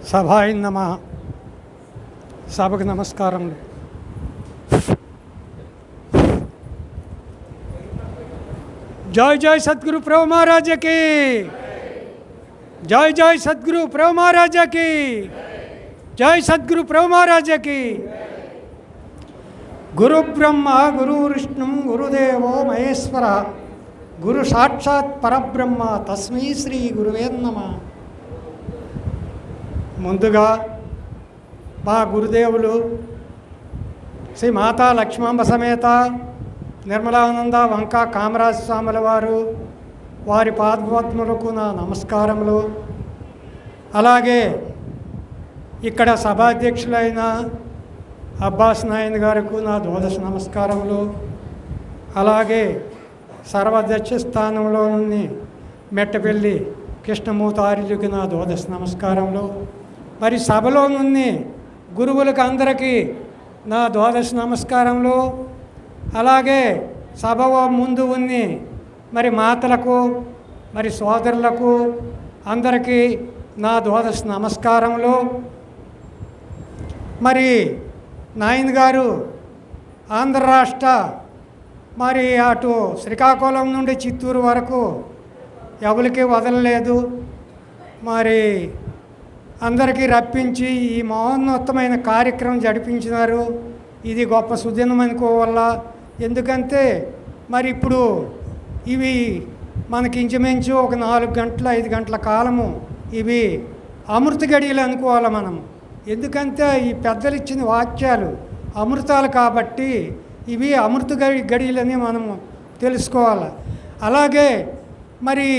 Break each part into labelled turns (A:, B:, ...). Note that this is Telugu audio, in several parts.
A: సభాయ నమః. సభకు నమస్కారములు. జై జై సద్గురు ప్రభు మహారాజకి, జై జై సద్గురు ప్రభు మహారాజకి, జై సద్గురు ప్రభు మహారాజకి. గురు బ్రహ్మ గురు విష్ణు గురుదేవో మహేశ్వర, గురు సాక్షాత్ పరబ్రహ్మ తస్మై శ్రీ గురువే నమః. ముందుగా మా గురుదేవులు శ్రీ మాతా లక్ష్మాంబ సమేత నిర్మలానంద వంక కామరాజ స్వాముల వారు, వారి పాదపద్మలకు నా నమస్కారములు. అలాగే ఇక్కడ సభాధ్యక్షులైన అబ్బాస్ నాయన్ గారికి నా ద్వాదశ నమస్కారములు. అలాగే సర్వాధ్యక్ష స్థానంలో నుండి మెట్టపల్లి కృష్ణమూర్తి నా ద్వాదశ నమస్కారములు. మరి సభలో నుండి గురువులకు అందరికీ నా ద్వాదశ నమస్కారములు. అలాగే సభ ముందు ఉంది మరి మాతలకు మరి సోదరులకు అందరికీ నా ద్వాదశ నమస్కారములు. మరి నాయన్ గారు ఆంధ్ర రాష్ట్ర మరి అటు శ్రీకాకుళం నుండి చిత్తూరు వరకు ఎవరికి వదలలేదు. మరి అందరికీ రప్పించి ఈ మహోన్నతమైన కార్యక్రమం జరిపించినారు. ఇది గొప్ప సుదినం అనుకోవల్ల. ఎందుకంటే మరి ఇప్పుడు ఇవి మనకి ఇంచుమించు ఒక 4 గంటల 5 గంటల కాలము ఇవి అమృత గడియలు అనుకోవాలి మనం. ఎందుకంటే ఈ పెద్దలు ఇచ్చిన వాక్యాలు అమృతాలు కాబట్టి ఇవి అమృత గడియలని మనము తెలుసుకోవాలి. అలాగే మరి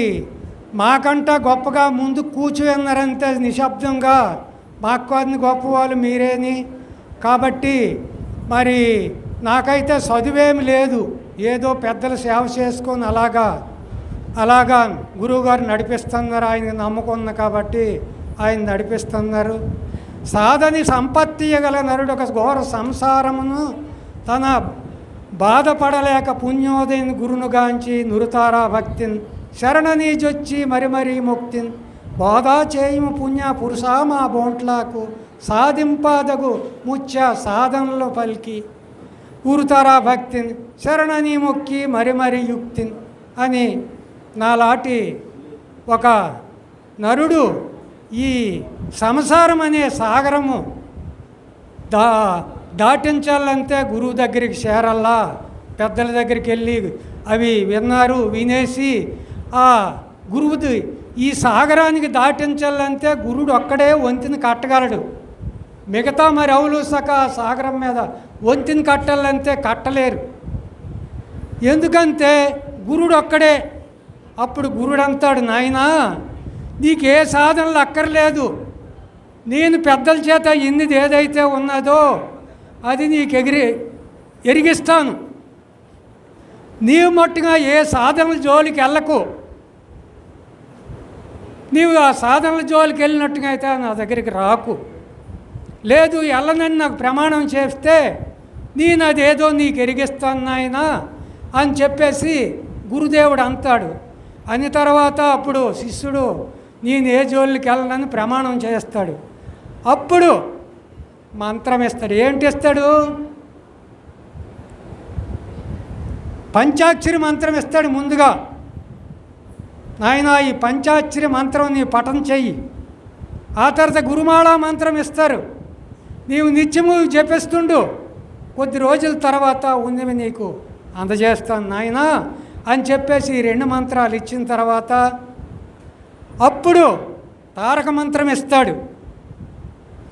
A: మాకంట గొప్పగా ముందు కూర్చున్నారంటే నిశ్శబ్దంగా మాకు కాదని గొప్పవాళ్ళు మీరేని. కాబట్టి మరి నాకైతే చదువేమి లేదు, ఏదో పెద్దల సేవ చేసుకొని అలాగా గురువుగారు నడిపిస్తున్నారు. ఆయన నమ్ముకున్న కాబట్టి ఆయన నడిపిస్తున్నారు. సాధని సంపత్తి గల నరుడు ఒక ఘోర సంసారమును తన బాధపడలేక పుణ్యోదయం గురునుగాంచి నురుతారా భక్తిన్ శరణనీజొచ్చి మరి ముక్తిన్ బోధా చేయము పుణ్య పురుషా మా బోంట్లాకు సాధింపాదగు ముత్య సాధనలో పలికి ఊరుతారా భక్తిన్ శరణని మొక్కి మరి యుక్తిన్ అని నాలాంటి ఒక నరుడు ఈ సంసారం అనే సాగరము దాటించాలంటే గురువు దగ్గరికి చేరల్లా. పెద్దల దగ్గరికి వెళ్ళి అవి విన్నారు, వినేసి ఆ గురువుది ఈ సాగరానికి దాటించాలంటే గురుడు ఒక్కడే వంతిని కట్టగలడు. మిగతా మరి అవులు సక సాగరం మీద వంతిని కట్టాలంటే కట్టలేరు. ఎందుకంటే గురుడు ఒక్కడే. అప్పుడు గురుడు అంటాడు, నాయనా నీకు ఏ సాధనలు అక్కర్లేదు, నేను పెద్దల చేత ఇన్నిది ఏదైతే ఉన్నదో అది నీకు ఎరిగిస్తాను. నీవు మట్టుగా ఏ సాధనల జోలికి వెళ్ళకు. నీవు ఆ సాధనల జోలికి వెళ్ళినట్టుగా అయితే నా దగ్గరికి రాకు. లేదు వెళ్ళనని నాకు ప్రమాణం చేస్తే నేను అదేదో నీకు ఎరిగిస్తాను నాయనా అని చెప్పేసి గురుదేవుడు అంటాడు. అని తర్వాత అప్పుడు శిష్యుడు నేను ఏ జోలికి వెళ్ళనని ప్రమాణం చేస్తాడు. అప్పుడు మంత్రం ఇస్తాడు. ఏంటి ఇస్తాడు? పంచాక్షరి మంత్రం ఇస్తాడు. ముందుగా నాయన ఈ పంచాక్షరి మంత్రం నీ పఠనం చెయ్యి. ఆ తర్వాత గురుమాళ మంత్రం ఇస్తారు. నీవు నిత్యము జపిస్తుండు, కొద్ది రోజుల తర్వాత ఉన్నవి నీకు అందజేస్తాను నాయనా అని చెప్పేసి 2 మంత్రాలు ఇచ్చిన తర్వాత అప్పుడు తారక మంత్రం ఇస్తాడు.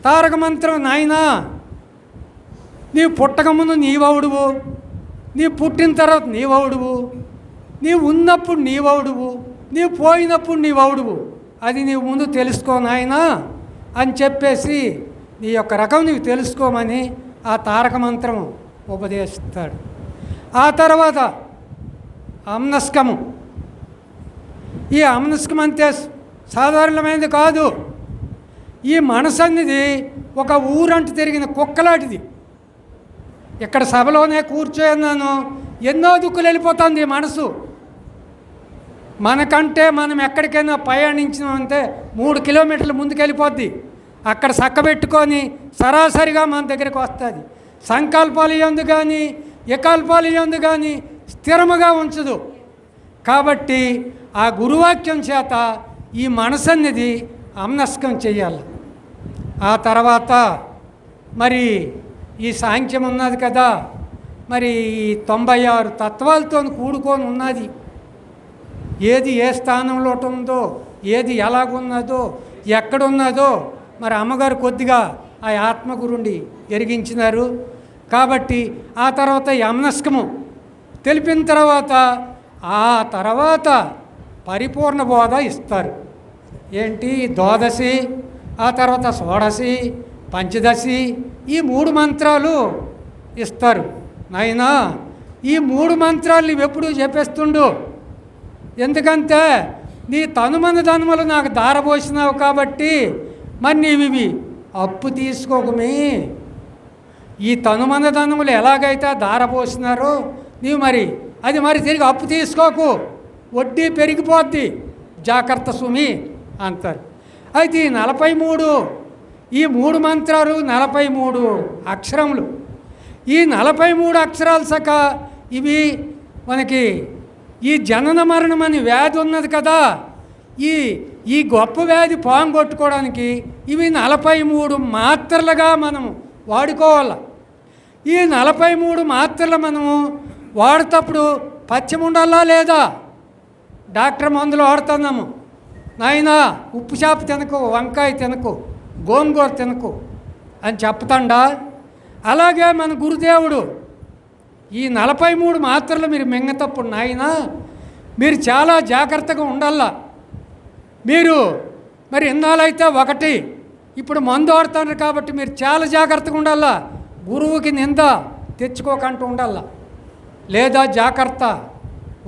A: తారక మంత్రం, నాయనా నీవు పుట్టకముందు నీవవుడువు, నీవు పుట్టిన తర్వాత నీవవుడువు, నీవు ఉన్నప్పుడు నీవవుడువు, నీవు పోయినప్పుడు నీవవుడువు, అది నీవు ముందు తెలుసుకో నాయనా అని చెప్పేసి నీ యొక్క రకం నీవు తెలుసుకోమని ఆ తారక మంత్రం ఉపదేశిస్తాడు. ఆ తర్వాత అమ్నస్కము. ఈ అమ్నస్కం అంతే సాధారణమైనది కాదు. ఈ మనసు అనేది ఒక ఊరంటు తిరిగిన కుక్కలాంటిది. ఇక్కడ సభలోనే కూర్చోన్నాను, ఎన్నో దుక్కులు వెళ్ళిపోతుంది ఈ మనసు. మనకంటే మనం ఎక్కడికైనా ప్రయాణించినామంటే 3 కిలోమీటర్లు ముందుకు వెళ్ళిపోద్ది. అక్కడ చక్కబెట్టుకొని సరాసరిగా మన దగ్గరికి వస్తుంది. సంకల్పాలు ఎందు కానీ వికల్పాలు ఎందు కానీ స్థిరముగా ఉంచదు. కాబట్టి ఆ గురువాక్యం చేత ఈ మనసు అనేది అమ్నస్కం చేయాలి. ఆ తర్వాత మరి ఈ సాంఖ్యం ఉన్నది కదా, మరి ఈ 96 తత్వాలతో కూడుకొని ఉన్నది. ఏది ఏ స్థానంలో ఉందో, ఏది ఎలాగున్నదో, ఎక్కడున్నదో మరి అమ్మగారు కొద్దిగా ఆ ఆత్మగురుండి ఎరిగించినారు. కాబట్టి ఆ తర్వాత యమనస్కము తెలిపిన తర్వాత పరిపూర్ణ బోధ ఇస్తారు. ఏంటి? ద్వాదశి, ఆ తర్వాత షోడశి, పంచదశి, ఈ 3 మంత్రాలు ఇస్తారు. నాయనా ఈ 3 మంత్రాలు నువ్వు ఎప్పుడు చెప్పేస్తుండు. ఎందుకంటే నీ తనుమన ధనములు నాకు దారపోసినావు కాబట్టి మరి నీవి ఇవి అప్పు తీసుకోకమే. ఈ తనుమన ధనములు ఎలాగైతే దారపోసినారో నీవు మరి అది మరి తిరిగి అప్పు తీసుకోకు, వడ్డీ పెరిగిపోద్ది, జాగ్రత్త సుమి అంటారు. అయితే ఈ 43 ఈ 3 మంత్రాలు 43 అక్షరములు. ఈ 43 అక్షరాలు సక ఇవి మనకి ఈ జనన మరణం అని వ్యాధి ఉన్నది కదా, ఈ గొప్ప వ్యాధి పోంగొట్టుకోవడానికి ఇవి 43 మాత్రలుగా మనం వాడుకోవాలి. ఈ 43 మాత్రలు మనము వాడేటప్పుడు పచ్చం ఉండాలా లేదా? డాక్టర్ మందులు వాడుతున్నాము, నాయనా ఉప్పు చేప తినకు, వంకాయ తినకు, గోంగూర తినకు అని చెప్తాడా? అలాగే మన గురుదేవుడు ఈ 43 మాత్రలు మీరు మింగతప్పుడు నాయనా మీరు చాలా జాగ్రత్తగా ఉండాలా. మీరు మరి ఇన్నాళ్ళైతే ఒకటి, ఇప్పుడు మందు వాడుతున్నారు కాబట్టి మీరు చాలా జాగ్రత్తగా ఉండాలా. గురువుకి నింద తెచ్చుకోకంటూ ఉండాలా, లేదా జాగ్రత్త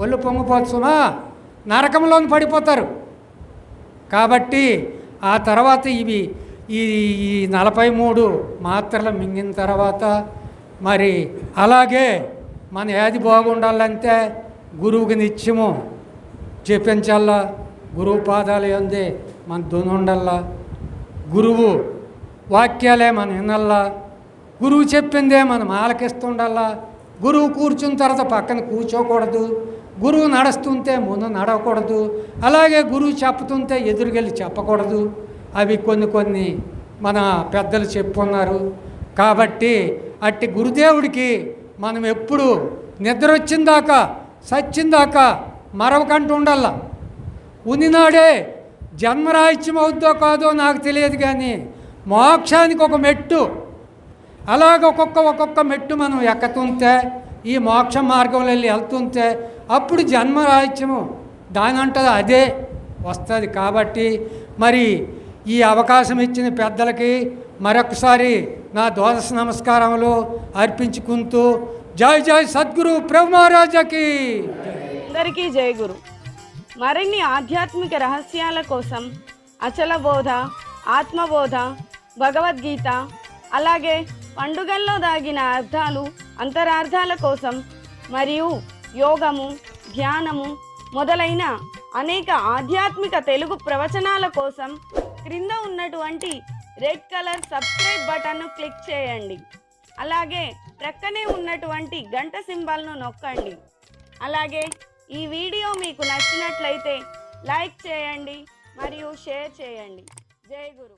A: ఒళ్ళు పొంగిపోతున్నా నరకంలోని పడిపోతారు. కాబట్టి ఆ తర్వాత ఇవి ఈ 43 మాత్రలు మింగిన తర్వాత మరి అలాగే మన ఏది బాగుండాలంటే గురువుకి నిత్యము చెప్పించాలా. గురువు పాదాలు అందే మన దునుండల్లా, గురువు వాక్యాలే మనం వినల్లా, గురువు చెప్పిందే మనం ఆలకిస్తుండల్లా. గురువు కూర్చున్న తర్వాత పక్కన కూర్చోకూడదు, గురువు నడుస్తుంటే ముందు నడవకూడదు, అలాగే గురువు చెప్తుంటే ఎదురుకెళ్ళి చెప్పకూడదు. అవి కొన్ని మన పెద్దలు చెప్పున్నారు. కాబట్టి అట్టి గురుదేవుడికి మనం ఎప్పుడు నిద్ర వచ్చిందాకా సచ్చిందాకా మరవకంటూ ఉండాల. ఉన్ననాడే జన్మరాహిత్యం అవుద్దో కాదో నాకు తెలియదు, కానీ మోక్షానికి ఒక మెట్టు, అలాగ ఒక్కొక్క మెట్టు మనం ఎక్కుతుంటే ఈ మోక్ష మార్గంలో వెళ్ళి వెళ్తుంటే అప్పుడు జన్మరాహిత్యము దాని అంటది అదే వస్తుంది. కాబట్టి మరి ఈ అవకాశం ఇచ్చిన పెద్దలకి మరొకసారి నా ద్వాదశ నమస్కారములు అర్పించుకుంటూ జై జై సద్గురు ప్రభు మహారాజకి
B: అందరికీ జై గురు. మరిన్ని ఆధ్యాత్మిక రహస్యాల కోసం అచల బోధ, ఆత్మబోధ, భగవద్గీత, అలాగే పండుగల్లో దాగిన అర్థాలు, అంతరార్థాల కోసం మరియు యోగము, ధ్యానము మొదలైన అనేక ఆధ్యాత్మిక తెలుగు ప్రవచనాల కోసం క్రింద ఉన్నటువంటి రెడ్ కలర్ సబ్స్క్రైబ్ బటన్ను క్లిక్ చేయండి. అలాగే ప్రక్కనే ఉన్నటువంటి గంట సింబల్ను నొక్కండి. అలాగే ఈ వీడియో మీకు నచ్చినట్లయితే లైక్ చేయండి మరియు షేర్ చేయండి. జై గురు.